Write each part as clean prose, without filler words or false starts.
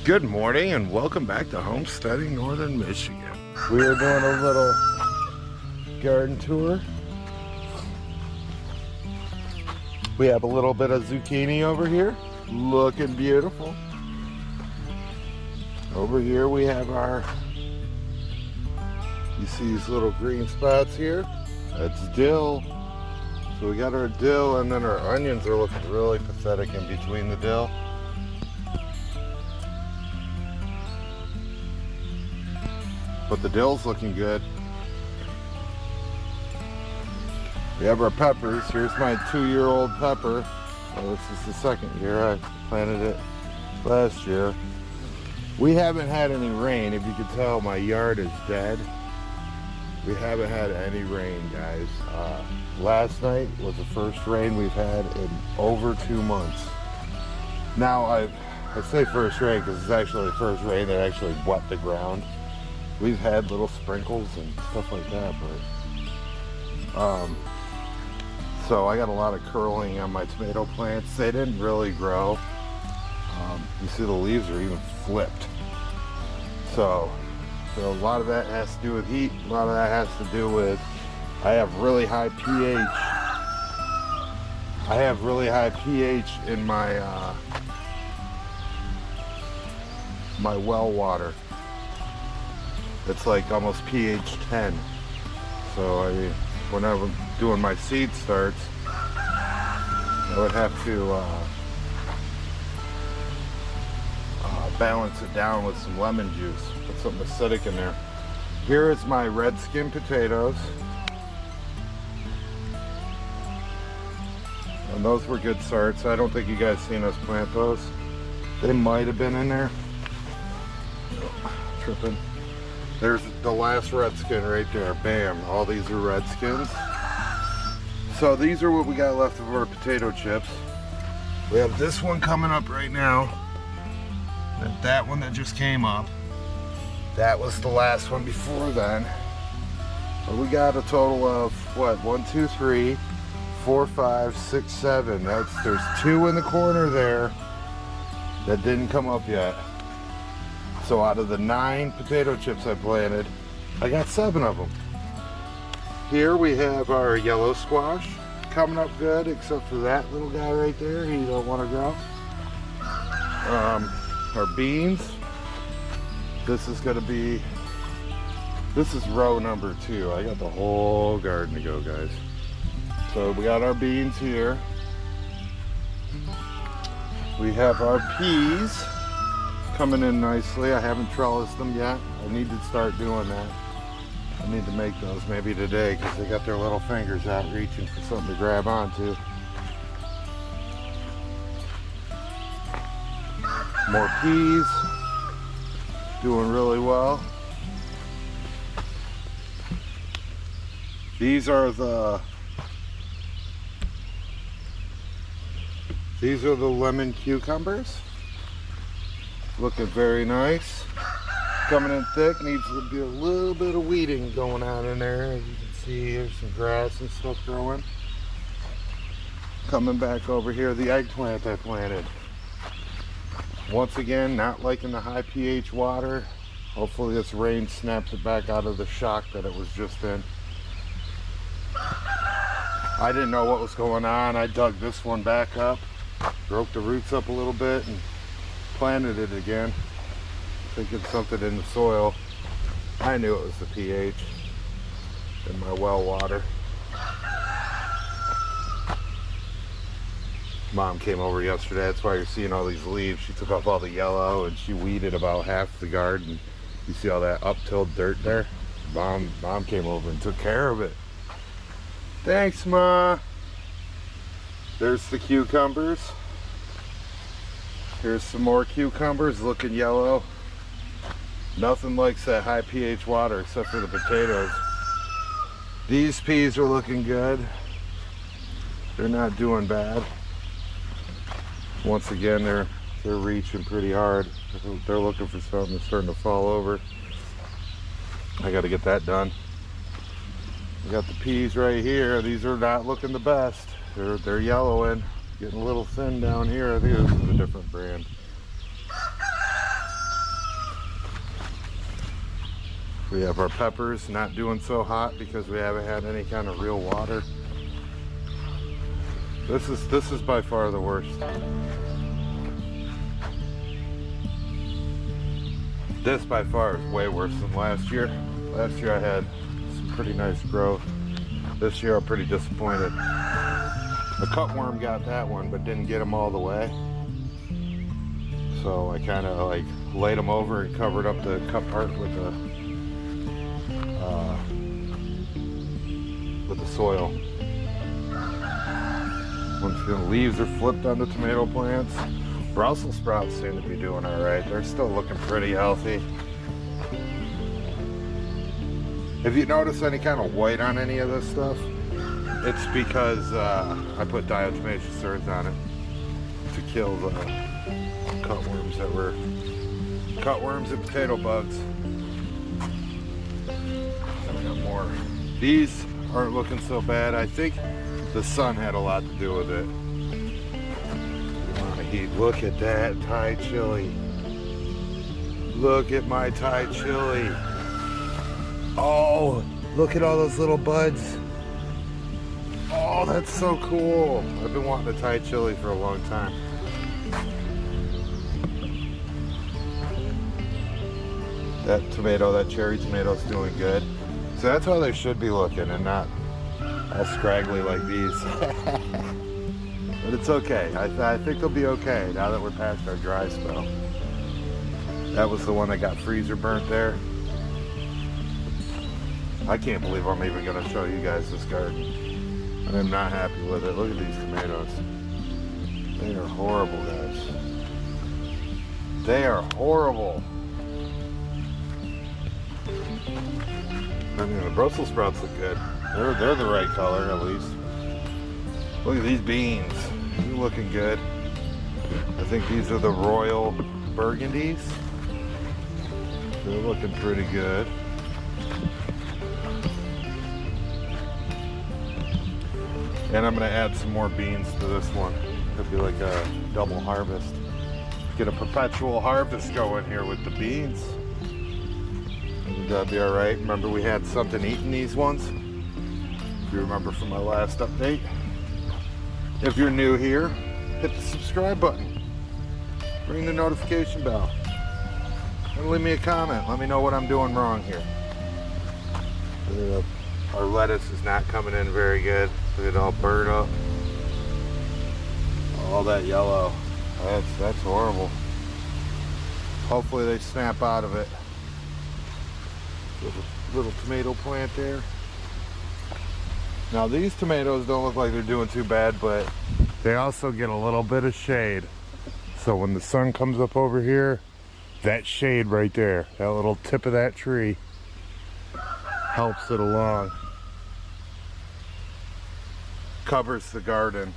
Good morning and welcome back to Homesteading Northern Michigan. We are doing a little garden tour. We have a little bit of zucchini over here, looking beautiful. Over here we have our, you see these little green spots here? That's dill. So we got our dill, and then our onions are looking really pathetic in between the dill. But the dill's looking good. We have our peppers. Here's my 2-year-old pepper. Well, this is the second year. I planted it last year. We haven't had any rain. If you could tell, my yard is dead. We haven't had any rain, guys. Last night was the first rain we've had in over 2 months. Now, I say first rain because it's actually the first rain that actually wet the ground. We've had little sprinkles and stuff like that, but so I got a lot of curling on my tomato plants. They didn't really grow. You see the leaves are even flipped. So a lot of that has to do with heat. A lot of that has to do with I have really high pH. I have really high pH in my my well water. It's like almost pH 10. So when I was doing my seed starts, I would have to balance it down with some lemon juice. Put something acidic in there. Here is my red skin potatoes. And those were good starts. I don't think you guys seen us plant those. They might have been in there. Tripping. There's the last red skin right there. Bam. All these are red skins. So these are what we got left of our potato chips. We have this one coming up right now. And that one that just came up. That was the last one before then. But we got a total of what? 1, 2, 3, 4, 5, 6, 7. There's 2 in the corner there that didn't come up yet. So out of the 9 potato chips I planted, I got 7 of them. Here we have our yellow squash coming up good, except for that little guy right there. He don't want to grow. Our beans. This is row number 2. I got the whole garden to go, guys. So we got our beans here. We have our peas coming in nicely. I haven't trellised them yet. I need to start doing that. I need to make those maybe today because they got their little fingers out reaching for something to grab onto. More peas. Doing really well. These are the lemon cucumbers. Looking very nice. Coming in thick. Needs to be a little bit of weeding going on in there. As you can see, there's some grass and stuff growing. Coming back over here, the eggplant I planted. Once again, not liking the high pH water. Hopefully this rain snaps it back out of the shock that it was just in. I didn't know what was going on. I dug this one back up, broke the roots up a little bit, and planted it again, thinking something in the soil. I knew it was the pH in my well water. Mom came over yesterday. That's why you're seeing all these leaves. She took off all the yellow and she weeded about half the garden. You see all that up-tilled dirt there? Mom came over and took care of it. Thanks, Ma. There's the cucumbers. Here's some more cucumbers looking yellow. Nothing likes that high pH water except for the potatoes. These peas are looking good. They're not doing bad. Once again, they're reaching pretty hard. They're looking for something that's starting to fall over. I got to get that done. I got the peas right here. These are not looking the best. They're yellowing, getting a little thin down here. I think this is a different brand. We have our peppers not doing so hot because we haven't had any kind of real water. This is by far the worst. This by far is way worse than last year. Last year I had some pretty nice growth. This year I'm pretty disappointed. The cutworm got that one, but didn't get them all the way. So I kind of like laid them over and covered up the cut part with the soil. Once the leaves are flipped on the tomato plants, Brussels sprouts seem to be doing all right. They're still looking pretty healthy. If you notice any kind of white on any of this stuff, it's because I put diatomaceous earth on it to kill the cutworms that were cutworms and potato bugs. I got more. These aren't looking so bad. I think the sun had a lot to do with it. Look at that Thai chili. Look at my Thai chili. Oh, look at all those little buds. Oh, that's so cool. I've been wanting a Thai chili for a long time. That tomato, that cherry tomato is doing good. So that's how they should be looking and not all scraggly like these. But it's okay. I think they'll be okay now that we're past our dry spell. That was the one that got freezer burnt there. I can't believe I'm even going to show you guys this garden. I'm not happy with it. Look at these tomatoes. They are horrible, guys. They are horrible. I mean, the Brussels sprouts look good. They're the right color, at least. Look at these beans. They're looking good. I think these are the Royal Burgundies. They're looking pretty good. And I'm going to add some more beans to this one. It'll be like a double harvest. Get a perpetual harvest going here with the beans. That'll be all right. Remember, we had something eating these ones. If you remember from my last update. If you're new here, hit the subscribe button. Ring the notification bell. And leave me a comment. Let me know what I'm doing wrong here. Our lettuce is not coming in very good. Look at it all burnt up. All that yellow. That's horrible. Hopefully they snap out of it. Little tomato plant there. Now these tomatoes don't look like they're doing too bad, but they also get a little bit of shade. So when the sun comes up over here, that shade right there, that little tip of that tree, helps it along. Covers the garden.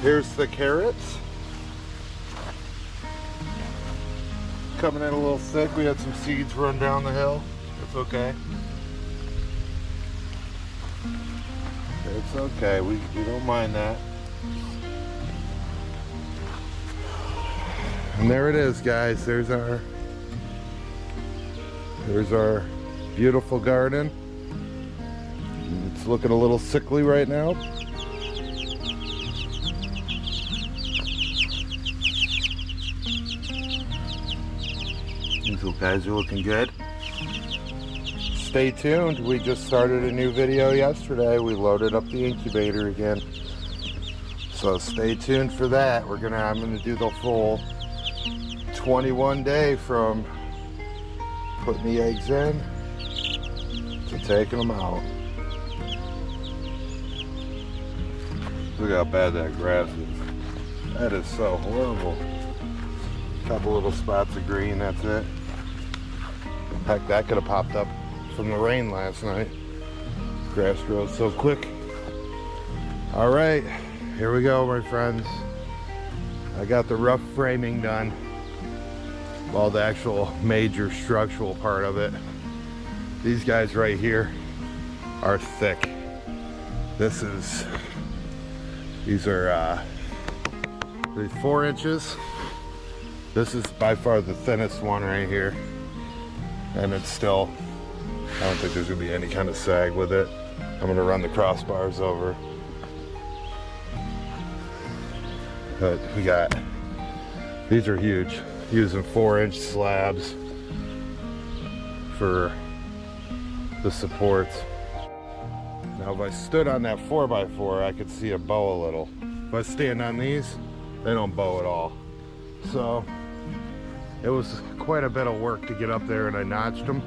Here's the carrots. Coming in a little thick. We had some seeds run down the hill. It's okay. It's okay. We don't mind that. And there it is, guys. There's our beautiful garden. It's looking a little sickly right now. These little guys are looking good. Stay tuned. We just started a new video yesterday. We loaded up the incubator again. So stay tuned for that. I'm gonna do the full 21 day from putting the eggs in to taking them out. Look how bad that grass is. That is so horrible. Couple little spots of green, that's it. Heck, that could have popped up from the rain last night. Grass grows so quick. All right, here we go, my friends. I got the rough framing done. Well, the actual major structural part of it. These guys right here are thick. These are 4 inches. This is by far the thinnest one right here. and it's still, I don't think there's gonna be any kind of sag with it. I'm gonna run the crossbars over. But we got, these are huge, using 4-inch slabs for the supports. Now if I stood on that 4x4, I could see it bow a little. If I stand on these, they don't bow at all. So it was quite a bit of work to get up there, and I notched them.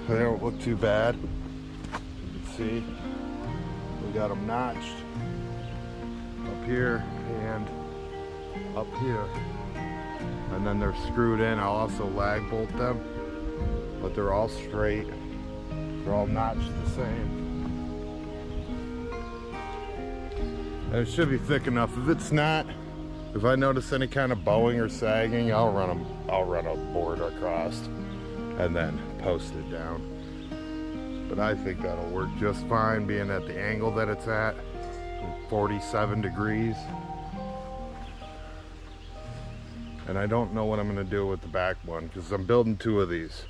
They don't look too bad. You can see we got them notched up here and up here, and then they're screwed in. I'll also lag bolt them, but they're all straight. They're all notched the same. And it should be thick enough. If it's not, if I notice any kind of bowing or sagging, I'll run a board across and then post it down. But I think that'll work just fine, being at the angle that it's at, 47 degrees. And I don't know what I'm gonna do with the back one, because I'm building 2 of these.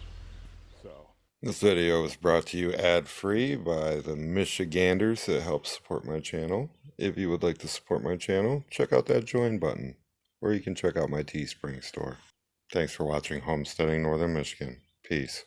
So this video was brought to you ad-free by the Michiganders that help support my channel. If you would like to support my channel, check out that join button, or you can check out my Teespring store. Thanks for watching Homesteading Northern Michigan. Peace.